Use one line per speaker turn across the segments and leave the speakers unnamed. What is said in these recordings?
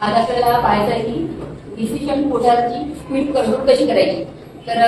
आज आपल्याला पाहायचं आहे की डिसिशन मोटरची स्पीड कंट्रोल कशी करायची। तर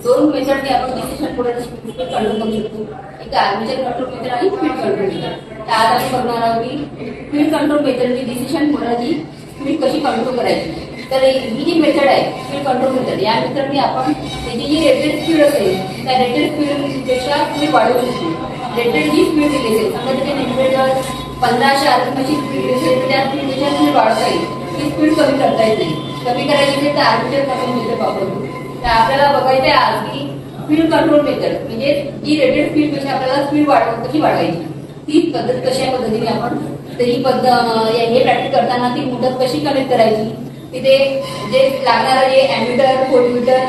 दोन मेथडने आपण डिसिशन मोटरची स्पीड कंट्रोल करू शकतो, एक आर्मेचर कंट्रोल मेथड आणि स्पीड कंट्रोल मेथड। तर आज आपण बघणार आहोत की स्पीड कंट्रोल मेथडची डिसिशन मोटरची स्पीड कशी कंट्रोल करायची। तर ही जी मेथड आहे स्पीड कंट्रोल मेथड, या मेथडने आपण त्याची जी रेटेड स्पीड असेल त्या रेटेड स्पीडपेक्षा स्पीड वाढवू शकतो। रेटेड जी स्पीड दिली असेल, समजा त्याच्या नेमके 1500 आरपीएमची स्पीड असेल तर त्या स्पीडपेक्षा स्पीड वाढवता येईल, ती स्पीड कमी करता येते। कमी करायची असेल तर आर्मेचर कंट्रोल मेथड वापरतो। तर आपल्याला बघायचं आहे आज की स्पीड कंट्रोल मेथड म्हणजे जी रेटेड स्पीडपेक्षा आपल्याला स्पीड कशी वाढवायची, ती पद्धत कशा पद्धतीने आपण ही पद्धत हे प्रॅक्टिस करताना ती मुदत कशी कनेक्ट करायची, तिथे जे लागणारं जे अॅमीटर व्होल्टमीटर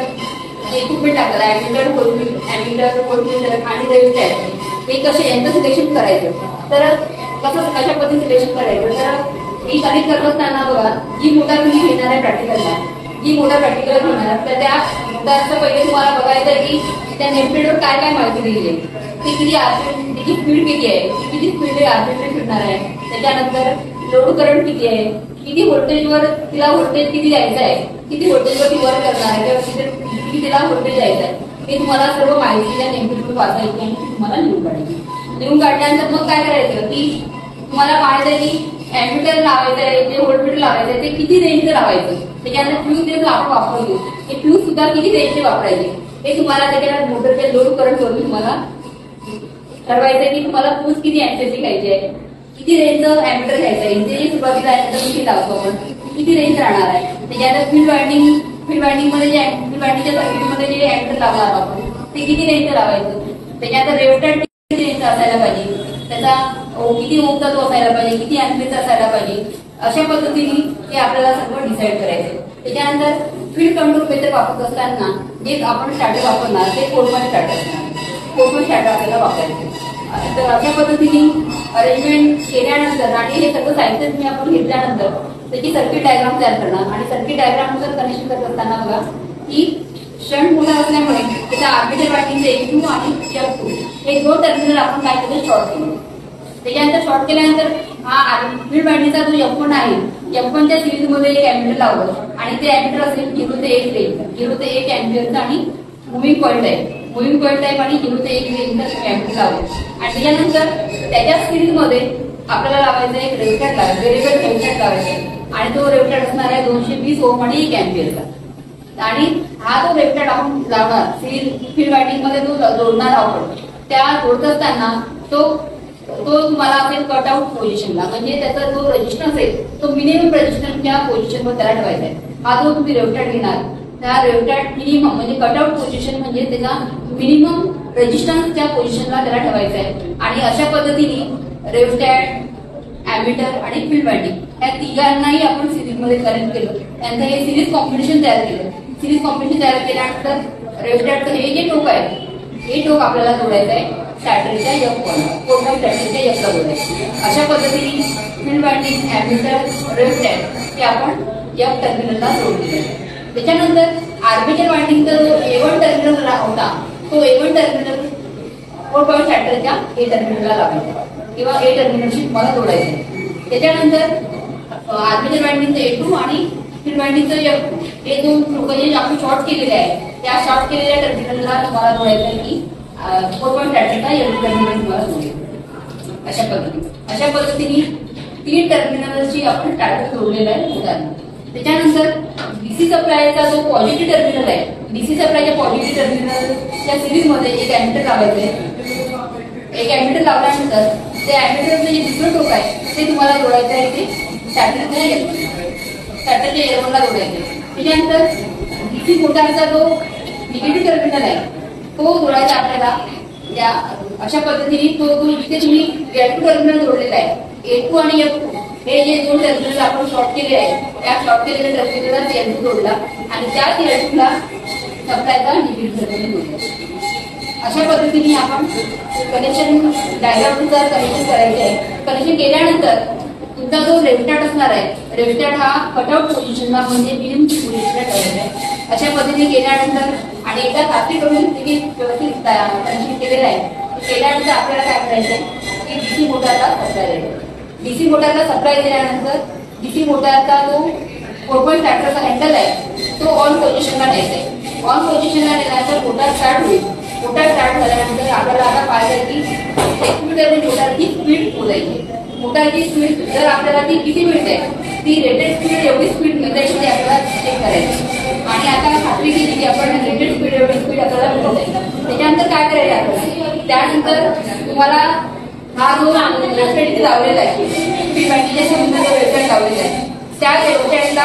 जे इक्विपमेंट लागणार अॅमीटर व्होल्टमीटर आणि रेव्हिस्टॅट हे कसे यांचं सिलेक्शन करायचं। तर कशा पद्धतीने सिलेक्शन करायचं, तर ही कनेक्ट करत असताना बघा जी मोटर तुम्ही घेणार आहे प्रॅक्टिकलला, जी मोटर प्रॅक्टिकल घेणार तर त्या मोटरचं पहिले तुम्हाला बघायचं आहे की त्या नेमप्लेटवर काय काय माहिती दिली आहे, ती किती आरपीएम, त्याची स्पीड किती आहे, किती स्पीड आरपीएम फिरणार आहे, त्याच्यानंतर लोड करंट किती आहे, किती व्होल्टेजवर तिला व्होल्टेज किती द्यायचं आहे, किती व्होल्टेजवर ती वर्क करणार आहे किंवा किती तिला व्होल्टेज द्यायचं आहे, हे तुम्हाला सर्व माहिती त्या नेमप्लेटवर वाचायची आणि तुम्हाला लिहून काढायची। लिहून काढल्यानंतर मग काय करायचं की तुम्हाला पाहायचं आहे की अॅमीटर लावायचं आहे, जे व्होल्टमीटर लावायचं आहे ते किती रेंजचं लावायचं, त्याच्यानंतर फ्यूज जे आपण वापरतो ते फ्यूज सुद्धा किती रेंजचे वापरायचे हे तुम्हाला त्याच्या मोटरच्या लोड करंट वरून तुम्हाला ठरवायचं की तुम्हाला फ्यूज किती अँपेअरची घ्यायची आहे, किती रेंजचं अॅमीटर घ्यायचं आहे, जे सुरुवातीला किती लावतो आपण किती रेंज राहणार आहे, त्याच्यानंतर फील्ड वाइंडिंग मध्ये जे फील्ड वाइंडिंगच्या सर्किटमध्ये जे अॅमीटर लावणार आपण ते किती रेंजचं लावायचं, त्याच्यानंतर रेव्हस्टॅट किती रेंजचा असायला पाहिजे, त्याचा किती ओमचा तो असायला पाहिजे, किती अँपेअरचा असायला पाहिजे, अशा पद्धतीने ते आपल्याला सगळं डिसाईड करायचं। त्याच्यानंतर फील्ड कंट्रोल मेथड वापरत असताना जे आपण स्टार्टर वापरणार ते कोडमध्ये स्टार्टर असणार, कोडमध्ये स्टार्टर आपल्याला वापरायचं। तर अशा पद्धतीने अरेंजमेंट केल्यानंतर आणि हे सगळं साहित्य तुम्ही आपण घेतल्यानंतर त्याची सर्किट डायग्राम तयार करणार आणि सर्किट डायग्रामनुसार कनेक्शन करत असताना बघा की शंट मोटर असल्यामुळे त्याच्या आर्मेचर वाइंडिंगचे F2 आणि F2 हे दोन टर्मिनल आपण काय केलं शॉर्ट केले। त्याच्यानंतर शॉर्ट केल्यानंतर हा फील्ड वाइंडिंगचा जो F1 आहे, F1च्या सिरीजमध्ये एक अॅमीटर लावलं आणि ते अॅमीटर असेल 0 ते 1 रेंज, 0 ते 1 अँपिअरचा आणि मुव्हिंग कॉइल टाईप आणि 0 ते 1 रेंजचा अॅमीटर लावलं आणि त्याच्यानंतर त्याच्या सिरीजमध्ये आपल्याला लावायचं एक रेव्हिस्टॅट लावायचं, वेरिएबल रेव्हिस्टॅट लावायचं आणि तो रेव्हिस्टॅट असणार आहे 220 ओम आणि 1 अँपिअरचा। आणि हा जो रेव्हिस्टॅट आपण लावणार फील्ड वाइंडिंग मध्ये तो जोडणार आहोत, त्या जोडत असताना तो तुम्हाला असेल कट आउट पोझिशनला, म्हणजे त्याचा जो रेजिस्टन्स आहे तो मिनिमम रेजिस्टन्सच्या पोझिशनवर त्याला ठेवायचा आहे। हा जो तुम्ही रेव्हिस्टॅट घेणार त्या रेव्हिस्टॅट मिनिमम म्हणजे कट आउट पोझिशन म्हणजे त्याचा मिनिमम रेजिस्टन्सच्या पोझिशनला त्याला ठेवायचा आहे। आणि अशा पद्धतीने रेव्हिस्टॅट, अॅमीटर आणि फील्ड वाइंडिंग या तिघांनाही आपण सिरीजमध्ये कनेक्ट केलं, त्यांचं हे सिरीज कॉम्बिनेशन तयार केलं। सिरीज कॉम्बिनेशन तयार केल्यानंतर रेव्हिस्टॅटचं हे जे टोक आहे हे टोक आपल्याला जोडायचं आहे स्टार्टरच्या F1, कोणत्याही स्टार्टरच्या Fला जोडायचं। अशा पद्धतीने फील्ड वाइंडिंग, अॅमीटर, रेव्हिस्टॅट हे आपण F टर्मिनलला जोडले। त्याच्यानंतर आर्मेचर वाइंडिंगचा जो A1 टर्मिनल होता तो A1 टर्मिनल 4 स्टार्टरच्या A टर्मिनलला लावायचा किंवा A टर्मिनलशी तुम्हाला जोडायचं। त्याच्यानंतर आर्मेचर वाइंडिंगचं A2 आणि फील्ड वाइंडिंगचं F2 हे दोन टोक जे आपण शॉर्ट केलेले आहे त्या शॉर्ट केलेल्या टर्मिनलला तुम्हाला जोडायचं आहे की 4 स्टार्टरचा F टर्मिनल तुम्हाला जोडायचं। अशा पद्धतीने 3 टर्मिनलची आपण स्टार्टर जोडलेला आहे उदाहरण। त्याच्यानंतर डीसी सप्लायचा जो पॉझिटिव्ह टर्मिनल आहे, डीसी सप्लायच्या पॉझिटिव्ह टर्मिनलच्या सिरीजमध्ये एक अॅमीटर लावायचं आहे। एक अॅमीटर लावल्यानंतर ते अॅमीटरचं जे दुसरं टोक आहे ते तुम्हाला जोडायचं आहे ते स्टार्टरच्या F1ला जोडायचं आहे। त्याच्यानंतर डीसी मोटारचा जो निगेटिव्ह टर्मिनल आहे तो जोडायचा आपल्याला त्या अशा पद्धतीने तो जिथे तुम्ही F2 टर्मिनल जोडलेला आहे A2 आणि F2 हे जे दोन टर्मिनल आपण शॉर्ट केले आहे त्या शॉर्ट केलेल्या टर्मिनलला F2 जोडला आणि त्याच F2ला सप्लायचा निगेटिव्ह टर्मिनल जोडला। अशा पद्धतीने आपण कनेक्शन डायग्रामनुसार कनेक्शन करायचे आहे। कनेक्शन केल्यानंतर तुमचा जो रेव्हिस्टॅट असणार आहे, रेव्हिस्टॅट हा कटआउट पोझिशनला म्हणजे मिनिमम पोझिशनला ठेवायचा आहे। अशा पद्धतीने केल्यानंतर आणि एकदा खात्री करून व्यवस्थित कनेक्शन केलेलं आहे केल्यानंतर आपल्याला काय करायचं आहे की डीसी मोटरला सप्लाय द्यायचं। डीसी मोटरला सप्लाय दिल्यानंतर डीसी मोटरचा जो 4.5 ट्रॅक्टरचा हँडल आहे तो ऑन पोझिशनला न्यायचा आहे. ऑन पोझिशनला नेल्यानंतर मोटर स्टार्ट होईल. मोटर स्टार्ट झाल्यानंतर आपल्याला आता पाहिजे की एक्सिलेटर मोटरची स्पीड मोजायची. मोटरची स्पीड जर आपल्याला ती किती मिळते ती रेटेड स्पीड एवढी स्पीड मिळते ते आपल्याला चेक करायची. आणि आता खात्री केली की आपण रेटेड स्पीड एवढी स्पीड आपल्याला मिळते. त्याच्यानंतर काय करायचं आपल्याला त्यानंतर तुम्हाला हा जो वेबसाईट लावलेला आहे स्पीड बँकेच्या समोर जो वेबसाईट लावलेला आहे त्या वेबसाईटला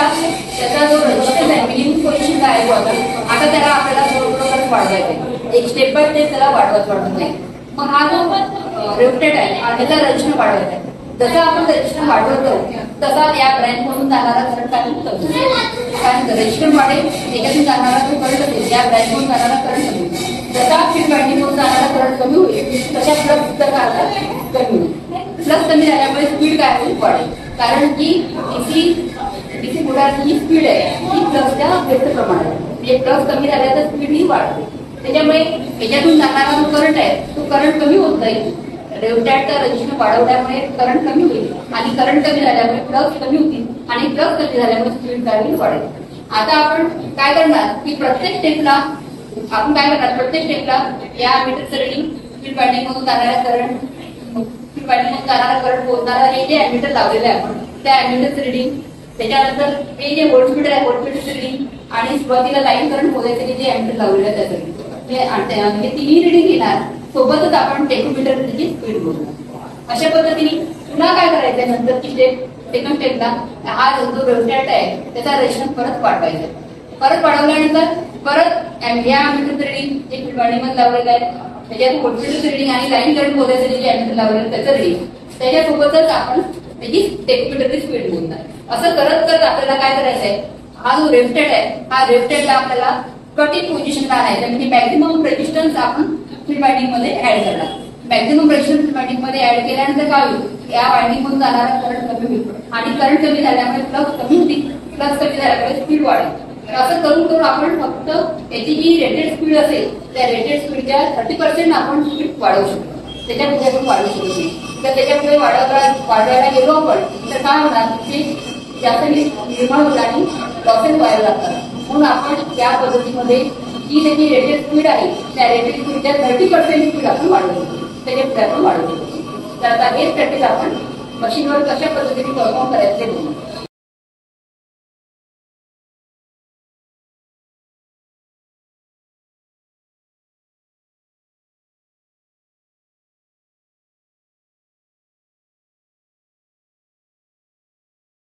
त्याचा जो रजिस्टर आहे मिनिमम पोझिशन काय आहे आता त्याला आपल्याला थोडं वाढवायचं आहे. एक स्टेप बाय स्टेप त्याला वाढवत नाही. मग हा जो वेबसाईट आहे त्याचा रजिस्टर वाढवायचा आहे. जसं आपण रजिस्टर वाढवतो तसा या ब्रँचमधून जाणारा करंट कमी कारण रजिस्टर वाढेल त्याच्यातून जाणारा जो करंट असेल या ब्रँचमधून जाणारा करंट कमी होईल. जसा फील्ड वाइंडिंगमधून जाणारा करंट कमी होईल तशा फ्लक्सचा काय कमी होईल. फ्लक्स कमी झाल्यामुळे स्पीड काय होईल वाढेल कारण की डीसी मोटरची जी स्पीड आहे ती फ्लक्सच्या व्यक्त प्रमाणात म्हणजे फ्लक्स कमी झाल्या तर स्पीड ही वाढते. त्याच्यामुळे याच्यातून जाणारा जो करंट आहे तो करंट कमी होत जाईल. वेबसाईटचा रजिस्टर वाढवल्यामुळे करंट कमी होईल आणि करंट कमी झाल्यामुळे फ्लक्स कमी होतील आणि फ्लक्स कमी झाल्यामुळे स्पीड काय होईल वाढेल. आता आपण काय करणार की प्रत्येक स्टेपला प्रत्येक स्टेपला या मीटरचं रिडिंग स्पीड वाइंडिंग मधून जाणारा करंट स्पीड वाइंडिंग मधून जाणारा करंट मोजणारा हे जे ॲमीटर लावलेलं आहे आपण त्या ॲमीटरचं रिडिंग त्याच्यानंतर हे जे व्होल्टमीटर आहे व्होल्टमीटरचं रिडिंग आणि सुरुवातीला लाईन करंट मोजायचं जे ॲमीटर लावलेलं आहे त्याचं हे तिन्ही रिडिंग घेणार. सोबतच आपण टेकोमीटर त्याची स्पीड मोजणार. अशा पद्धतीने पुन्हा काय करायचंय नंतरची स्टेप सेकंड स्टेपला हा जो वेबसाईट आहे त्याचा रजिस्टर परत वाढवायचा. परत वाढवल्यानंतर परत या मीटरचं रिडिंग जे फील्ड वाइंडिंग लावलेलं आहे त्याच्यात व्होल्टमीटरचं रिडिंग आणि लाईन करंट मोजायचं जे ॲमीटर लावलेलं त्याचं रिडिंग त्याच्यासोबतच आपण त्याची टेकोमीटरची स्पीड मोजणार. असं करत करत आपल्याला काय करायचंय हा जो वेबसाईट आहे हा वेबसाईटला आपल्याला कटिंग पोझिशनला आणायचं म्हणजे मॅक्झिमम रेजिस्टन्स आपण फील्ड वाइंडिंग मध्ये ऍड करणार. मॅक्झिमम रेजिस्टन्स फील्ड वाइंडिंग मध्ये ऍड केल्यानंतर काय होईल या वाइंडिंग मधून जाणारा करंट कमी होईल आणि करंट कमी झाल्यामुळे फ्लक्स कमी होतील. फ्लक्स कमी झाल्यामुळे स्पीड वाढेल. असं करून करून आपण फक्त याची जी रेटेड स्पीड असेल त्या रेटेड स्पीडच्या 30% आपण स्पीड वाढवू शकतो. त्याच्यापुढे आपण वाढवू शकत नाही. तर त्याच्यापुढे वाढवायला गेलो आपण तर काय होणार ते जास्त निर्माण होईल आणि लॉसेस व्हायला लागतात. म्हणून आपण या पद्धतीमध्ये जी त्याची रेटेड स्पीड आहे त्या रेटेड स्पीडच्या 30% स्पीड आपण वाढवू शकतो. त्याच्या पुढे आपण वाढवू शकतो. तर आता हेच प्रॅक्टिस आपण मशीनवर कशा पद्धतीने परफॉर्म करायचे